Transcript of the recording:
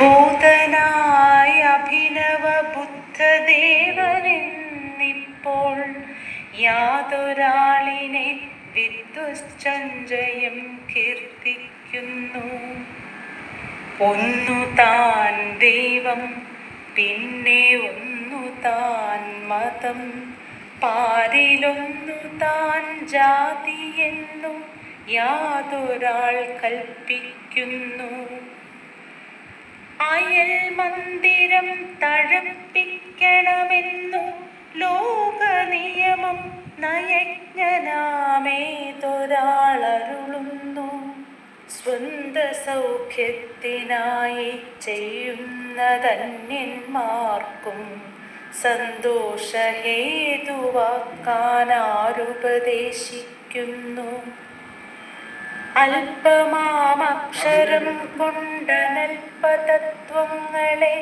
ഭൂതനായ അഭിനവ ബുദ്ധദേവനെന്നിപ്പോൾ യാതൊരാളിനെ വിദ്വശ്ചഞ്ചയം കീർത്തിക്കുന്നു. ഒന്നു താൻ ദൈവം, പിന്നെ ഒന്നു താൻ മതം, പാരിലൊന്നു താൻ ജാതിയെന്നു യാതൊരാൾ കൽപ്പിക്കുന്നു. അയൽ മന്ദിരം തഴപ്പിക്കണമെന്നു ലോകനിയമം നയജ്ഞനാമേതൊരാളരുളുന്നു. സ്വന്ത സൗഖ്യത്തിനായി ചെയ്യുന്നതന്യന്മാർക്കും സന്തോഷഹേതുവാക്കാനാരുപദേശിക്കുന്നു. അല്പമാമക്ഷരം കൊണ്ടനൽപതത്വങ്ങളെ